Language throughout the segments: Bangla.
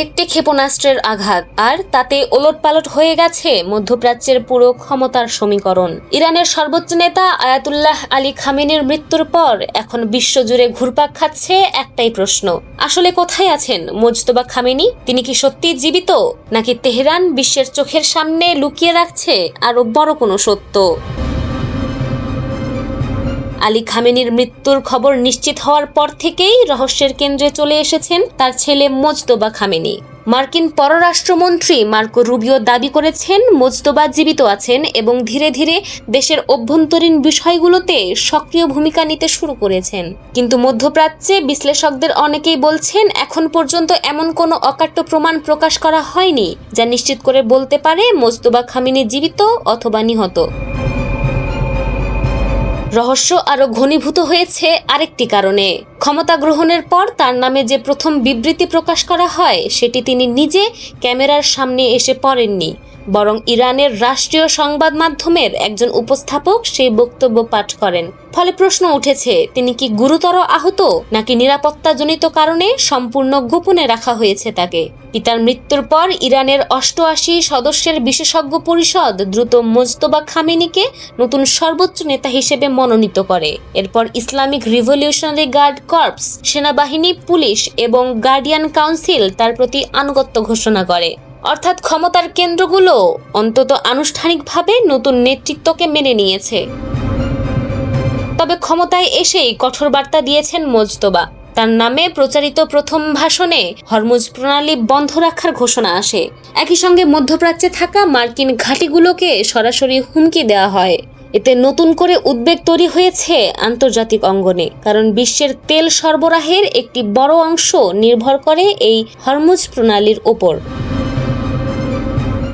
একটি ক্ষেপণাস্ত্রের আঘাত আর তাতে ওলটপালট হয়ে গেছে মধ্যপ্রাচ্যের পুরো ক্ষমতার সমীকরণ। ইরানের সর্বোচ্চ নেতা আয়াতুল্লাহ আলী খামেনির মৃত্যুর পর এখন বিশ্বজুড়ে ঘুরপাক খাচ্ছে একটাই প্রশ্ন, আসলে কোথায় আছেন মোজতবা খামেনি? তিনি কি সত্যি জীবিত, নাকি তেহরান বিশ্বের চোখের সামনে লুকিয়ে রাখছে আরো বড় কোনো সত্য? আলী খামেনির মৃত্যুর খবর নিশ্চিত হওয়ার পর থেকেই রহস্যের কেন্দ্রে চলে এসেছেন তার ছেলে মোজতবা খামেনি। মার্কিন পররাষ্ট্রমন্ত্রী মার্কো রুবিও দাবি করেছেন মোজতবা জীবিত আছেন এবং ধীরে ধীরে দেশের অভ্যন্তরীণ বিষয়গুলোতে সক্রিয় ভূমিকা নিতে শুরু করেছেন। কিন্তু মধ্যপ্রাচ্যে বিশ্লেষকদের অনেকেই বলছেন এখন পর্যন্ত এমন কোনো অকাট্য প্রমাণ প্রকাশ করা হয়নি যা নিশ্চিত করে বলতে পারে মোজতবা খামেনি জীবিত অথবা নিহত। রহস্য আরো ঘনীভূত হয়েছে আরেকটি কারণে। ক্ষমতা গ্রহণের পর তার নামে যে প্রথম বিবৃতি প্রকাশ করা হয় সেটি তিনি নিজে ক্যামেরার সামনে এসে পড়েননি, বরং ইরানের রাষ্ট্রীয় সংবাদ মাধ্যমের একজন উপস্থাপক সেই বক্তব্য পাঠ করেন। ফলে প্রশ্ন উঠেছে, তিনি কি গুরুতর আহত, নাকি নিরাপত্তাজনিত কারণে সম্পূর্ণ গোপনে রাখা হয়েছে তাকে? পিতার মৃত্যুর পর ইরানের 88 সদস্যের বিশেষজ্ঞ পরিষদ দ্রুত মোজতবা খামেনিকে নতুন সর্বোচ্চ নেতা হিসেবে মনোনীত করে। এরপর ইসলামিক রিভলিউশনারি গার্ড কর্পস, সেনাবাহিনী, পুলিশ এবং গার্ডিয়ান কাউন্সিল তার প্রতি আনুগত্য ঘোষণা করে। অর্থাৎ ক্ষমতার কেন্দ্রগুলো অন্তত আনুষ্ঠানিকভাবে নতুন নেতৃত্বকে মেনে নিয়েছে। তবে ক্ষমতায় এসেই কঠোর বার্তা দিয়েছেন মোজতবা। তার নামে প্রচারিত প্রথম ভাষণে হরমুজ প্রণালী বন্ধ রাখার ঘোষণা আসে। একই সঙ্গে মধ্যপ্রাচ্যে থাকা মার্কিন ঘাঁটিগুলোকে সরাসরি হুমকি দেওয়া হয়। এতে নতুন করে উদ্বেগ তৈরি হয়েছে আন্তর্জাতিক অঙ্গনে, কারণ বিশ্বের তেল সরবরাহের একটি বড় অংশ নির্ভর করে এই হরমুজ প্রণালীর ওপর।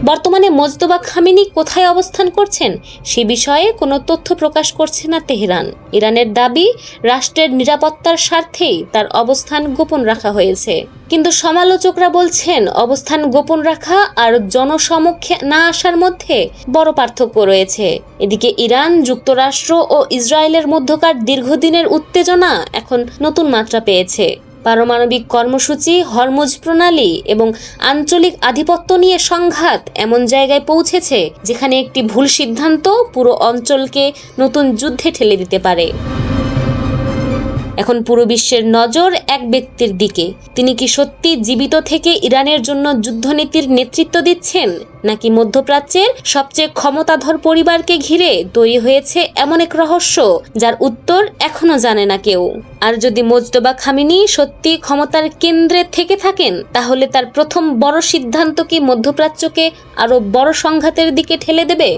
বর্তমানে মোজতবা খামেনি কোথায় অবস্থান করছেন সে বিষয়ে কোনো তথ্য প্রকাশ করছে না তেহরান। ইরানের দাবি, রাষ্ট্রের নিরাপত্তার স্বার্থেই তার অবস্থান গোপন রাখা হয়েছে। কিন্তু সমালোচকরা বলছেন অবস্থান গোপন রাখা আর জনসমক্ষে না আসার মধ্যে বড় পার্থক্য রয়েছে। এদিকে ইরান, যুক্তরাষ্ট্র ও ইসরায়েলের মধ্যকার দীর্ঘদিনের উত্তেজনা এখন নতুন মাত্রা পেয়েছে। পারমাণবিক কর্মসূচি, হরমুজ প্রণালী এবং আঞ্চলিক আধিপত্য নিয়ে সংঘাত এমন জায়গায় পৌঁছেছে যেখানে একটি ভুল সিদ্ধান্ত পুরো অঞ্চলকে নতুন যুদ্ধে ঠেলে দিতে পারে। এখন পুরো বিশ্বের নজর এক ব্যক্তির দিকে। তিনি কি সত্যি জীবিত থেকে ইরানের জন্য যুদ্ধনীতির নেতৃত্ব দিচ্ছেন, নাকি মধ্যপ্রাচ্যের সবচেয়ে ক্ষমতাধর পরিবারকে ঘিরে তৈরি হয়েছে এমন এক রহস্য যার উত্তর এখনো জানে না কেউ? আর যদি মোজতবা খামেনি সত্যি ক্ষমতার কেন্দ্রে থেকে থাকেন, তাহলে তার প্রথম বড় সিদ্ধান্ত কি মধ্যপ্রাচ্যকে আরো বড় সংঘাতের দিকে ঠেলে দেবে?